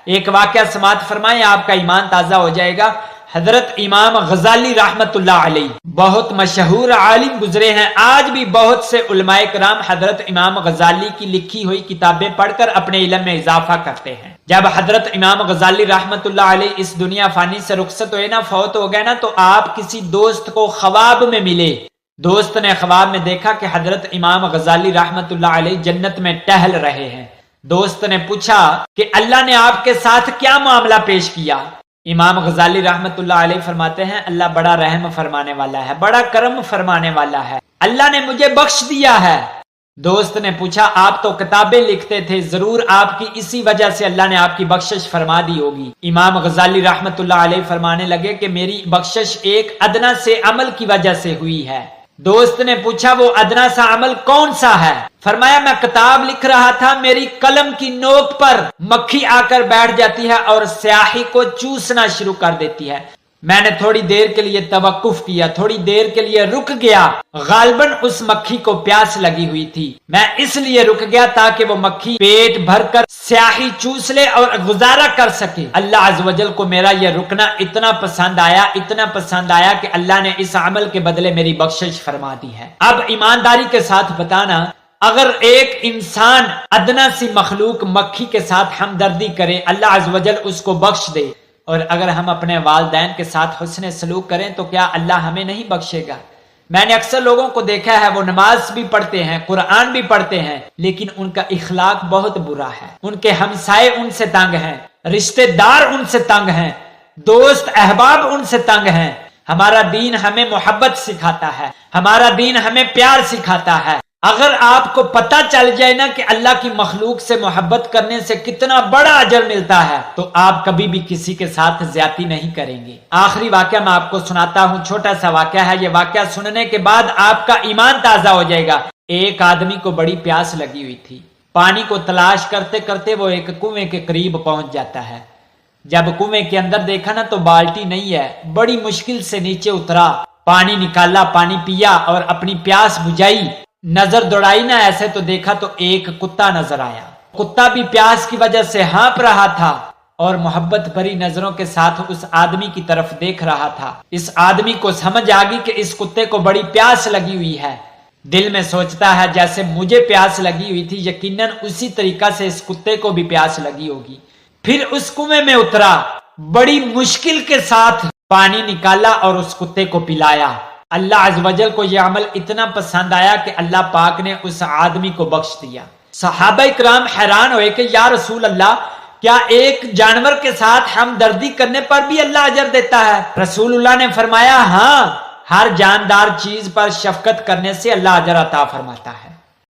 ایک واقعہ سماعت فرمائیں، آپ کا ایمان تازہ ہو جائے گا۔ حضرت امام غزالی رحمت اللہ علیہ بہت مشہور عالم گزرے ہیں، آج بھی بہت سے علماء کرام حضرت امام غزالی کی لکھی ہوئی کتابیں پڑھ کر اپنے علم میں اضافہ کرتے ہیں۔ جب حضرت امام غزالی رحمت اللہ علیہ اس دنیا فانی سے رخصت ہوئے نا، فوت ہو گئے نا، تو آپ کسی دوست کو خواب میں ملے۔ دوست نے خواب میں دیکھا کہ حضرت امام غزالی رحمت اللہ علیہ جنت میں ٹہل رہے ہیں۔ دوست نے پوچھا کہ اللہ نے آپ کے ساتھ کیا معاملہ پیش کیا؟ امام غزالی رحمت اللہ علیہ فرماتے ہیں اللہ بڑا رحم فرمانے والا ہے، بڑا کرم فرمانے والا ہے، اللہ نے مجھے بخش دیا ہے۔ دوست نے پوچھا آپ تو کتابیں لکھتے تھے، ضرور آپ کی اسی وجہ سے اللہ نے آپ کی بخشش فرما دی ہوگی۔ امام غزالی رحمت اللہ علیہ فرمانے لگے کہ میری بخشش ایک ادنا سے عمل کی وجہ سے ہوئی ہے۔ دوست نے پوچھا وہ ادنا سا عمل کون سا ہے؟ فرمایا میں کتاب لکھ رہا تھا، میری قلم کی نوک پر مکھی آ کر بیٹھ جاتی ہے اور سیاہی کو چوسنا شروع کر دیتی ہے۔ میں نے تھوڑی دیر کے لیے توقف کیا، تھوڑی دیر کے لیے رک گیا، غالباً اس مکھی کو پیاس لگی ہوئی تھی، میں اس لیے رک گیا تاکہ وہ مکھی پیٹ بھر کر سیاہی چوس لے اور گزارا کر سکے۔ اللہ عز و جل کو میرا یہ رکنا اتنا پسند آیا، اتنا پسند آیا کہ اللہ نے اس عمل کے بدلے میری بخشش فرما دی ہے۔ اب ایمانداری کے ساتھ بتانا، اگر ایک انسان ادنا سی مخلوق مکھی کے ساتھ ہمدردی کرے، اللہ عز و جل اس کو بخش دے، اور اگر ہم اپنے والدین کے ساتھ حسن سلوک کریں تو کیا اللہ ہمیں نہیں بخشے گا؟ میں نے اکثر لوگوں کو دیکھا ہے وہ نماز بھی پڑھتے ہیں، قرآن بھی پڑھتے ہیں، لیکن ان کا اخلاق بہت برا ہے، ان کے ہمسائے ان سے تنگ ہیں، رشتہ دار ان سے تنگ ہیں، دوست احباب ان سے تنگ ہیں۔ ہمارا دین ہمیں محبت سکھاتا ہے، ہمارا دین ہمیں پیار سکھاتا ہے۔ اگر آپ کو پتہ چل جائے نا کہ اللہ کی مخلوق سے محبت کرنے سے کتنا بڑا اجر ملتا ہے، تو آپ کبھی بھی کسی کے ساتھ زیادتی نہیں کریں گے۔ آخری واقعہ میں آپ کو سناتا ہوں، چھوٹا سا واقعہ ہے، یہ واقعہ سننے کے بعد آپ کا ایمان تازہ ہو جائے گا۔ ایک آدمی کو بڑی پیاس لگی ہوئی تھی، پانی کو تلاش کرتے کرتے وہ ایک کنویں کے قریب پہنچ جاتا ہے۔ جب کنویں کے اندر دیکھا نا تو بالٹی نہیں ہے، بڑی مشکل سے نیچے اترا، پانی نکالا، پانی پیا اور اپنی پیاس بجھائی۔ نظر دوڑائی نا ایسے تو دیکھا تو ایک کتا نظر آیا، کتا بھی پیاس کی وجہ سے ہانپ رہا تھا اور محبت بھری نظروں کے ساتھ اس آدمی کی طرف دیکھ رہا تھا۔ اس آدمی کو سمجھ آ گئی کہ اس کتے کو بڑی پیاس لگی ہوئی ہے، دل میں سوچتا ہے جیسے مجھے پیاس لگی ہوئی تھی، یقیناً اسی طریقہ سے اس کتے کو بھی پیاس لگی ہوگی۔ پھر اس کنویں میں اترا، بڑی مشکل کے ساتھ پانی نکالا اور اس کتے کو پلایا۔ اللہ عز و جل کو یہ عمل اتنا پسند آیا کہ اللہ پاک نے اس آدمی کو بخش دیا۔ صحابہ کرام حیران ہوئے کہ یا رسول اللہ، کیا ایک جانور کے ساتھ ہمدردی کرنے پر بھی اللہ اجر دیتا ہے؟ رسول اللہ نے فرمایا ہاں، ہر جاندار چیز پر شفقت کرنے سے اللہ اجر عطا فرماتا ہے۔